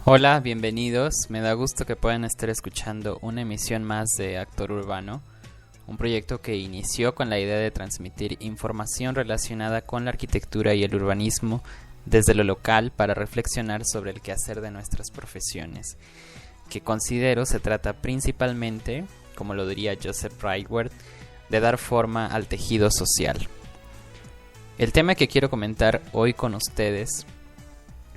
Hola, bienvenidos. Me da gusto que puedan estar escuchando una emisión más de Actor Urbano, un proyecto que inició con la idea de transmitir información relacionada con la arquitectura y el urbanismo desde lo local para reflexionar sobre el quehacer de nuestras profesiones, que considero se trata principalmente, como lo diría Joseph Brightworth, de dar forma al tejido social. El tema que quiero comentar hoy con ustedes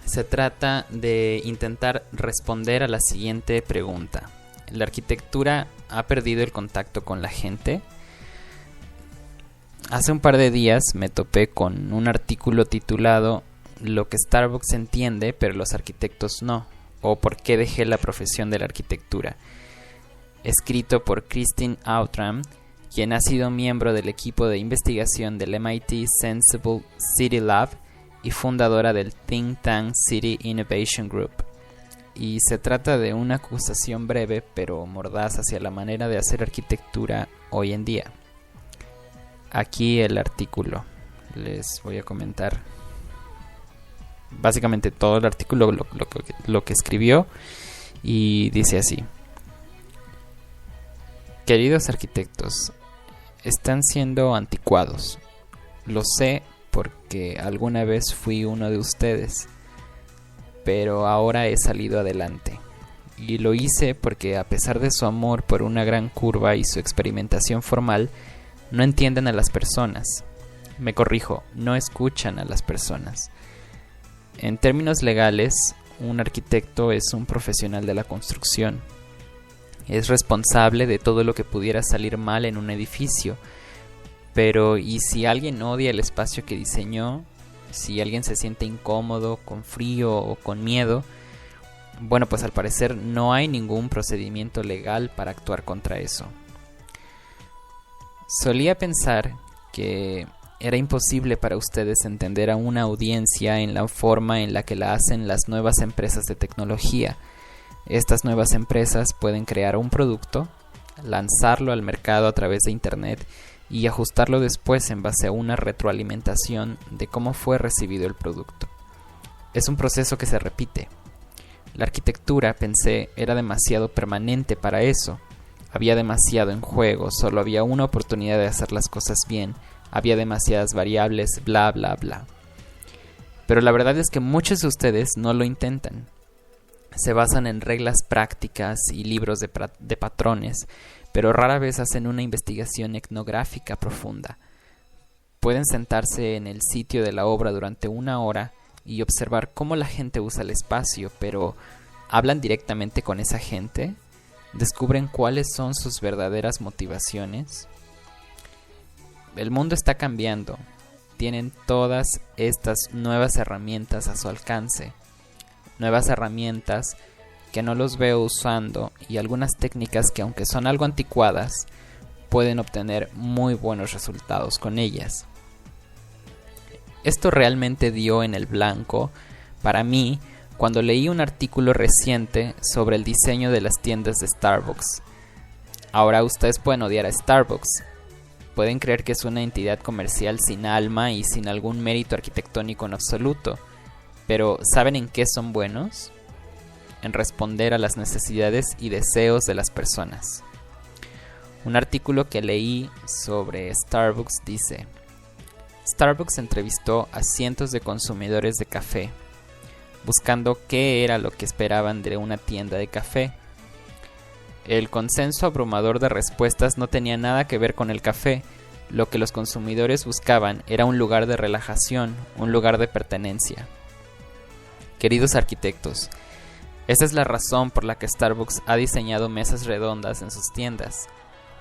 se trata de intentar responder a la siguiente pregunta. ¿La arquitectura ha perdido el contacto con la gente? Hace un par de días me topé con un artículo titulado "Lo que Starbucks entiende, pero los arquitectos no", o "¿Por qué dejé la profesión de la arquitectura?", escrito por Christine Outram, quien ha sido miembro del equipo de investigación del MIT Sensible City Lab y fundadora del think tank City Innovation Group. Y se trata de una acusación breve pero mordaz hacia la manera de hacer arquitectura hoy en día. Aquí el artículo. Les voy a comentar básicamente todo el artículo, lo que escribió, y dice así: queridos arquitectos, están siendo anticuados. Lo sé porque alguna vez fui uno de ustedes, pero ahora he salido adelante. Y lo hice porque, a pesar de su amor por una gran curva y su experimentación formal, no entienden a las personas. Me corrijo, no escuchan a las personas. En términos legales, un arquitecto es un profesional de la construcción. Es responsable de todo lo que pudiera salir mal en un edificio. Pero ¿y si alguien odia el espacio que diseñó? Si alguien se siente incómodo, con frío o con miedo, bueno, pues al parecer no hay ningún procedimiento legal para actuar contra eso. Solía pensar que era imposible para ustedes entender a una audiencia en la forma en la que la hacen las nuevas empresas de tecnología. Estas nuevas empresas pueden crear un producto, lanzarlo al mercado a través de Internet y ajustarlo después en base a una retroalimentación de cómo fue recibido el producto. Es un proceso que se repite. La arquitectura, pensé, era demasiado permanente para eso. Había demasiado en juego, solo había una oportunidad de hacer las cosas bien, había demasiadas variables, bla bla bla. Pero la verdad es que muchos de ustedes no lo intentan. Se basan en reglas prácticas y libros de patrones, pero rara vez hacen una investigación etnográfica profunda. Pueden sentarse en el sitio de la obra durante una hora y observar cómo la gente usa el espacio, pero ¿hablan directamente con esa gente? ¿Descubren cuáles son sus verdaderas motivaciones? El mundo está cambiando. Tienen todas estas nuevas herramientas a su alcance. Nuevas herramientas que no los veo usando, y algunas técnicas que, aunque son algo anticuadas, pueden obtener muy buenos resultados con ellas. Esto realmente dio en el blanco para mí cuando leí un artículo reciente sobre el diseño de las tiendas de Starbucks. Ahora ustedes pueden odiar a Starbucks. Pueden creer que es una entidad comercial sin alma y sin algún mérito arquitectónico en absoluto. Pero ¿saben en qué son buenos? En responder a las necesidades y deseos de las personas. Un artículo que leí sobre Starbucks dice: Starbucks entrevistó a cientos de consumidores de café, buscando qué era lo que esperaban de una tienda de café. El consenso abrumador de respuestas no tenía nada que ver con el café. Lo que los consumidores buscaban era un lugar de relajación, un lugar de pertenencia. Queridos arquitectos, esta es la razón por la que Starbucks ha diseñado mesas redondas en sus tiendas.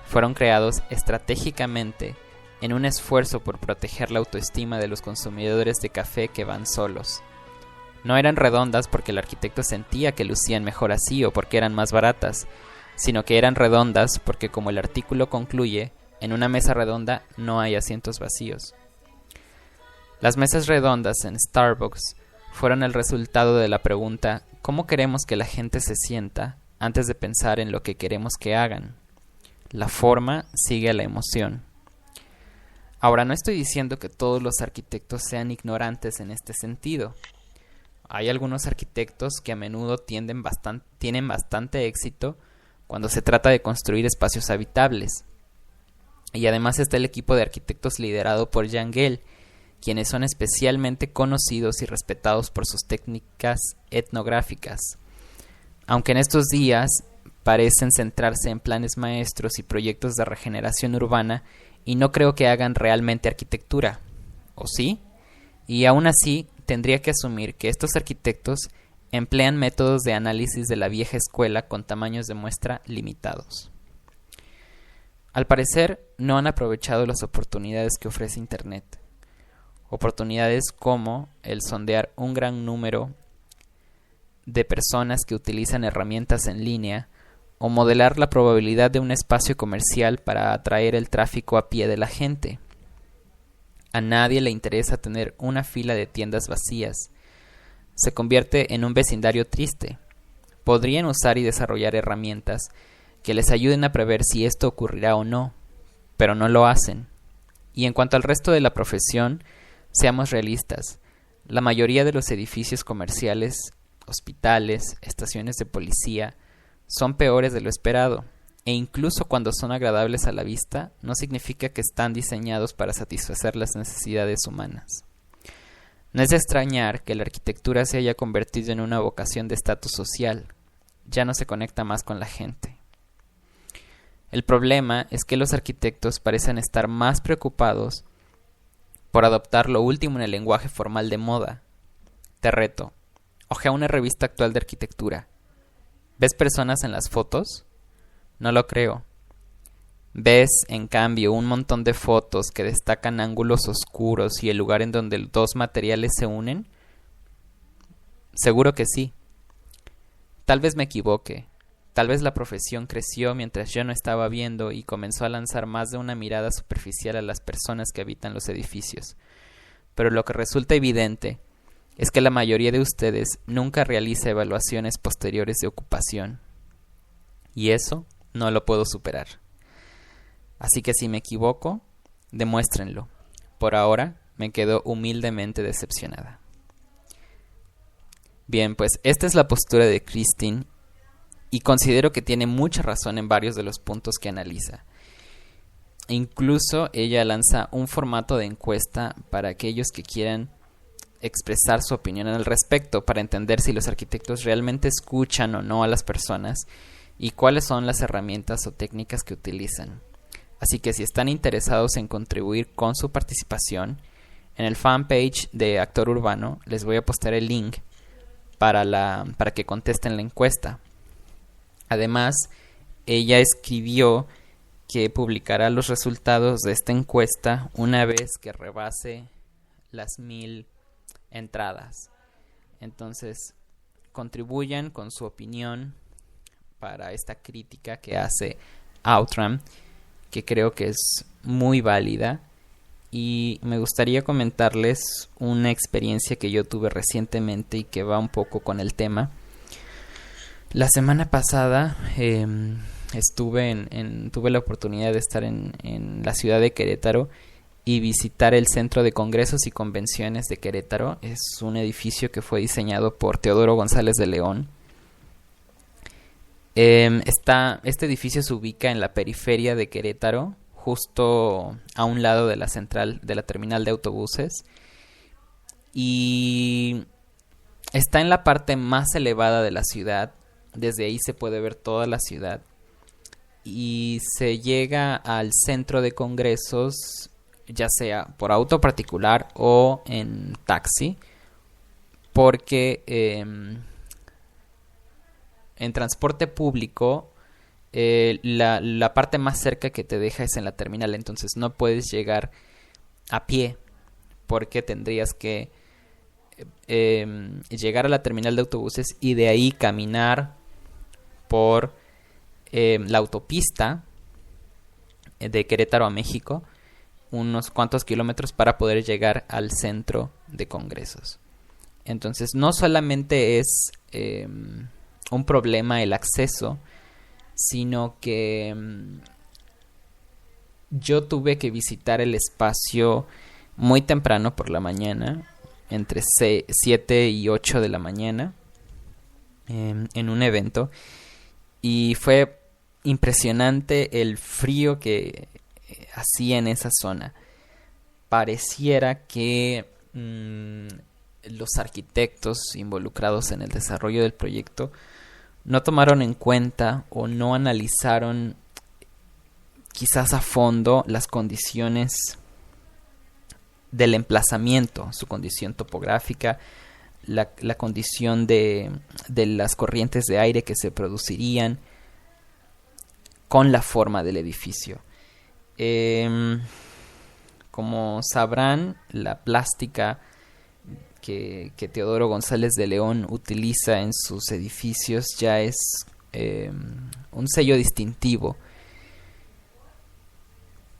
Fueron creados estratégicamente en un esfuerzo por proteger la autoestima de los consumidores de café que van solos. No eran redondas porque el arquitecto sentía que lucían mejor así o porque eran más baratas, sino que eran redondas porque, como el artículo concluye, en una mesa redonda no hay asientos vacíos. Las mesas redondas en Starbucks fueron el resultado de la pregunta ¿cómo queremos que la gente se sienta? Antes de pensar en lo que queremos que hagan. La forma sigue a la emoción. Ahora, no estoy diciendo que todos los arquitectos sean ignorantes en este sentido. hay algunos arquitectos que a menudo tienen bastante éxito cuando se trata de construir espacios habitables. Y además está el equipo de arquitectos liderado por Jan Gehl, quienes son especialmente conocidos y respetados por sus técnicas etnográficas. Aunque en estos días parecen centrarse en planes maestros y proyectos de regeneración urbana, y no creo que hagan realmente arquitectura, ¿o sí? Y aún así, tendría que asumir que estos arquitectos emplean métodos de análisis de la vieja escuela con tamaños de muestra limitados. Al parecer, no han aprovechado las oportunidades que ofrece Internet. Oportunidades como el sondear un gran número de personas que utilizan herramientas en línea o modelar la probabilidad de un espacio comercial para atraer el tráfico a pie de la gente. A nadie le interesa tener una fila de tiendas vacías. Se convierte en un vecindario triste. Podrían usar y desarrollar herramientas que les ayuden a prever si esto ocurrirá o no, pero no lo hacen. Y en cuanto al resto de la profesión, seamos realistas. La mayoría de los edificios comerciales, hospitales, estaciones de policía, son peores de lo esperado, e incluso cuando son agradables a la vista, no significa que están diseñados para satisfacer las necesidades humanas. No es de extrañar que la arquitectura se haya convertido en una vocación de estatus social. Ya no se conecta más con la gente. El problema es que los arquitectos parecen estar más preocupados por adoptar lo último en el lenguaje formal de moda. Te reto, ojea una revista actual de arquitectura. ¿Ves personas en las fotos? No lo creo. ¿Ves, en cambio, un montón de fotos que destacan ángulos oscuros y el lugar en donde los dos materiales se unen? Seguro que sí. Tal vez me equivoque. Tal vez la profesión creció mientras yo no estaba viendo y comenzó a lanzar más de una mirada superficial a las personas que habitan los edificios. Pero lo que resulta evidente es que la mayoría de ustedes nunca realiza evaluaciones posteriores de ocupación. Y eso no lo puedo superar. Así que si me equivoco, demuéstrenlo. Por ahora me quedo humildemente decepcionada. Bien, pues esta es la postura de Christine y considero que tiene mucha razón en varios de los puntos que analiza. Incluso ella lanza un formato de encuesta para aquellos que quieran expresar su opinión al respecto, para entender si los arquitectos realmente escuchan o no a las personas y cuáles son las herramientas o técnicas que utilizan. Así que si están interesados en contribuir con su participación, en el fanpage de Actor Urbano les voy a postar el link para que contesten la encuesta. Además, ella escribió que publicará los resultados de esta encuesta una vez que rebase las 1000 entradas. Entonces, contribuyan con su opinión para esta crítica que hace Outram, que creo que es muy válida. Y me gustaría comentarles una experiencia que yo tuve recientemente y que va un poco con el tema. La semana pasada tuve la oportunidad de estar en la ciudad de Querétaro y visitar el Centro de Congresos y Convenciones de Querétaro. Es un edificio que fue diseñado por Teodoro González de León. Este edificio se ubica en la periferia de Querétaro, justo a un lado de la terminal de autobuses, y está en la parte más elevada de la ciudad. Desde ahí se puede ver toda la ciudad y se llega al centro de congresos ya sea por auto particular o en taxi, porque en transporte público la parte más cerca que te deja es en la terminal, entonces no puedes llegar a pie porque tendrías que llegar a la terminal de autobuses y de ahí caminar por la autopista de Querétaro a México unos cuantos kilómetros para poder llegar al centro de congresos. Entonces no solamente es un problema el acceso, sino que yo tuve que visitar el espacio muy temprano por la mañana. entre 7 y 8 de la mañana en un evento, y fue impresionante el frío que hacía en esa zona. Pareciera que los arquitectos involucrados en el desarrollo del proyecto no tomaron en cuenta o no analizaron quizás a fondo las condiciones del emplazamiento, su condición topográfica, la condición de las corrientes de aire que se producirían con la forma del edificio. Como sabrán, la plástica que Teodoro González de León utiliza en sus edificios ya es un sello distintivo.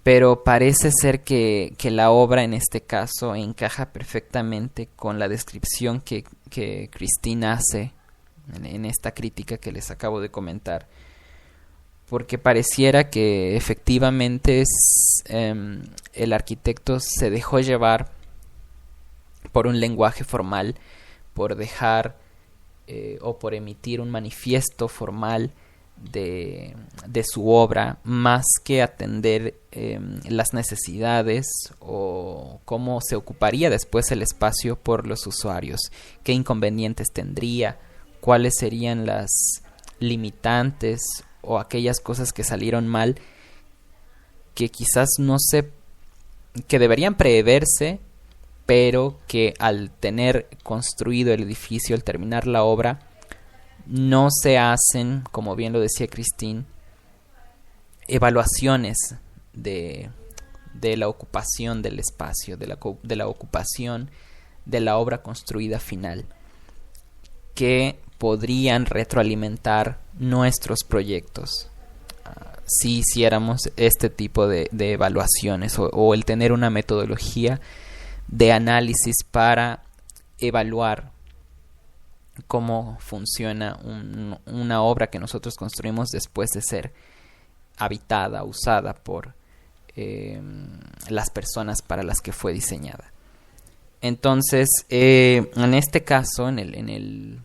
Pero parece ser que la obra en este caso encaja perfectamente con la descripción que Christine hace en esta crítica que les acabo de comentar. Porque pareciera que efectivamente el arquitecto se dejó llevar por un lenguaje formal, por dejar o por emitir un manifiesto formal de su obra, más que atender las necesidades o cómo se ocuparía después el espacio por los usuarios, qué inconvenientes tendría, cuáles serían las limitantes o aquellas cosas que salieron mal que quizás que deberían preverse, pero que al tener construido el edificio, al terminar la obra, no se hacen, como bien lo decía Christine, evaluaciones de la ocupación del espacio, de la ocupación de la obra construida final, que podrían retroalimentar nuestros proyectos si hiciéramos este tipo de evaluaciones o el tener una metodología de análisis para evaluar cómo funciona una obra que nosotros construimos después de ser habitada, usada por las personas para las que fue diseñada. Entonces, en este caso, en el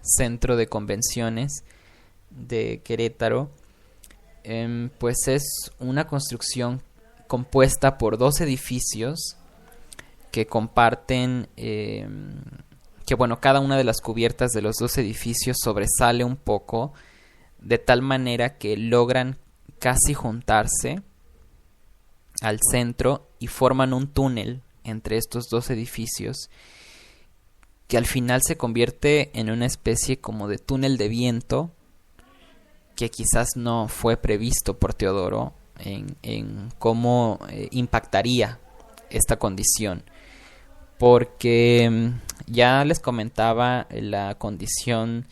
Centro de Convenciones de Querétaro, pues es una construcción compuesta por 2 edificios que comparten, que bueno, cada una de las cubiertas de los 2 edificios sobresale un poco, de tal manera que logran casi juntarse al centro y forman un túnel entre estos 2 edificios que al final se convierte en una especie como de túnel de viento que quizás no fue previsto por Teodoro en cómo impactaría esta condición, porque ya les comentaba la condición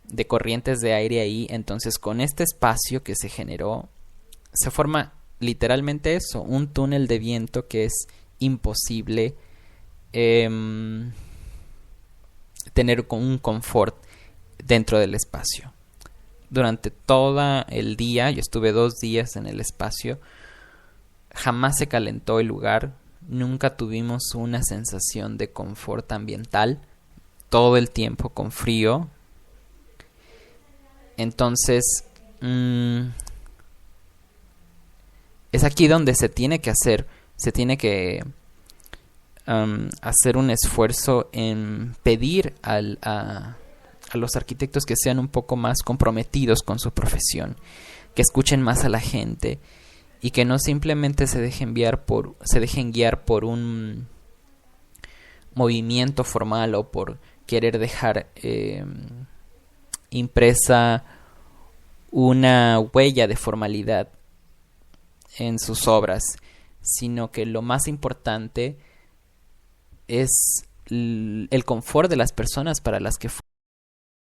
de corrientes de aire ahí. Entonces con este espacio que se generó se forma literalmente eso, un túnel de viento que es imposible tener con un confort dentro del espacio. Durante todo el día, yo estuve 2 días en el espacio, jamás se calentó el lugar, nunca tuvimos una sensación de confort ambiental, todo el tiempo con frío. Entonces, es aquí donde se tiene que hacer un esfuerzo en pedir a los arquitectos que sean un poco más comprometidos con su profesión, que escuchen más a la gente y que no simplemente se dejen guiar por un movimiento formal o por querer dejar impresa una huella de formalidad en sus obras, sino que lo más importante es el confort de las personas para las que